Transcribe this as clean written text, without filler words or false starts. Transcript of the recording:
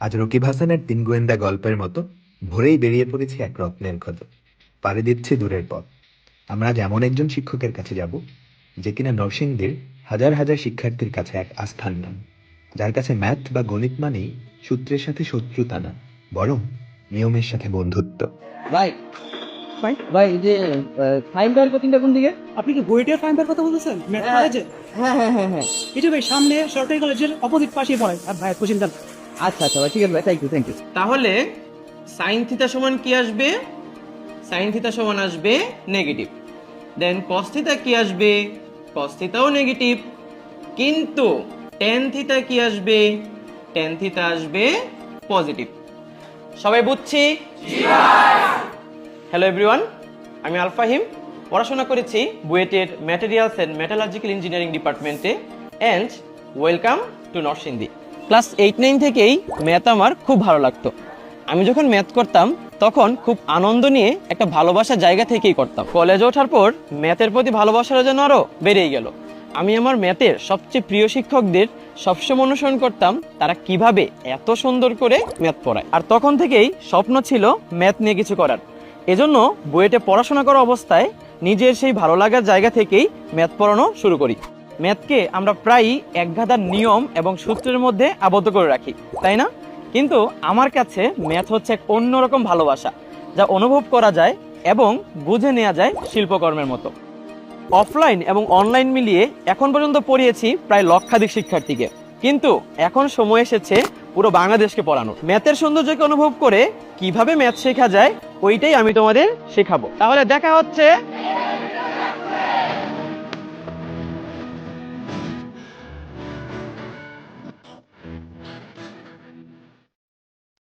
আজ রকিব হাসানের তিন গোয়েন্দা গল্পের মতো ভোরেই বেরিয়ে পড়েছি এক রত্নের খোঁজে। পাড়ি দিচ্ছি দূরের পথ। আমরা আজ এমন একজন শিক্ষকের কাছে যাব যে কিনা নরসিংদীর হাজার হাজার শিক্ষার্থীর কাছে এক আস্থার নাম, যার কাছে ম্যাথ বা গণিত মানেই সূত্রের সাথে শত্রুতা না, বরং নিয়মের সাথে বন্ধুত্ব। ভাই ভাই ভাই এই যে টাইম বের কোচিংটা কোন দিকে? আপনি কি বুয়েটের ফাইম্বার কথা বলতেছেন? ম্যাথ হ্যাঁ। কলেজে? হ্যাঁ হ্যাঁ হ্যাঁ হ্যাঁ এই যে ভাই সামনে সরকারি কলেজের অপোজিট পাশেই পড়ে আর ভাই কোচিং দেন। আচ্ছা আচ্ছা ভাই ঠিক আছে ভাই, থ্যাংক ইউ। তাহলে সাইন থিটা সমান কি আসবে? সাইন থিটা সমান আসবে নেগেটিভ। দেন কস থিটা কি আসবে? কস থিটাও নেগেটিভ। কিন্তু টেন থিটা কি আসবে? টেন থিটা আসবে পজিটিভ। সবাই বুঝছি? হ্যালো এভরিওয়ান, আমি আলফাহিম। পড়াশোনা করেছি বুয়েটের ম্যাটেরিয়ালস অ্যান্ড মেটালার্জিক্যাল ইঞ্জিনিয়ারিং ডিপার্টমেন্টে। And welcome to Narsingdi. Class 8-9 থেকেই ম্যাথ আমার খুব ভালো লাগতো। আমি যখন ম্যাথ করতাম তখন খুব আনন্দ নিয়ে একটা ভালোবাসার জায়গা থেকেই করতাম। কলেজে ওঠার পর ম্যাথের প্রতি ভালোবাসাটা যেন আরও বেড়েই গেল। আমি আমার ম্যাথের সবচেয়ে প্রিয় শিক্ষকদের সবসময় অনুসরণ করতাম, তারা কিভাবে এত সুন্দর করে ম্যাথ পড়ায়। আর তখন থেকেই স্বপ্ন ছিল ম্যাথ নিয়ে কিছু করার। এজন্য বুয়েটে পড়াশোনা করা অবস্থায় নিজের সেই ভালো লাগার জায়গা থেকেই ম্যাথ পড়ানো শুরু করি। ম্যাথকে আমরা প্রায়ই একগাদার নিয়ম এবং সূত্রের মধ্যে আবদ্ধ করে রাখি, তাই না? কিন্তু আমার কাছে ম্যাথ হচ্ছে এক অন্যরকম ভালোবাসা, যা অনুভব করা যায় এবং বুঝে নেওয়া যায় শিল্পকর্মের মতো। অফলাইন এবং অনলাইন মিলিয়ে এখন পর্যন্ত পড়িয়েছি প্রায় লক্ষাধিক শিক্ষার্থীকে, কিন্তু এখন সময় এসেছে পুরো বাংলাদেশকে পড়ানো। ম্যাথের সৌন্দর্যকে অনুভব করে কিভাবে ম্যাথ শেখা যায় ওইটাই আমি তোমাদের শেখাবো। তাহলে দেখা হচ্ছে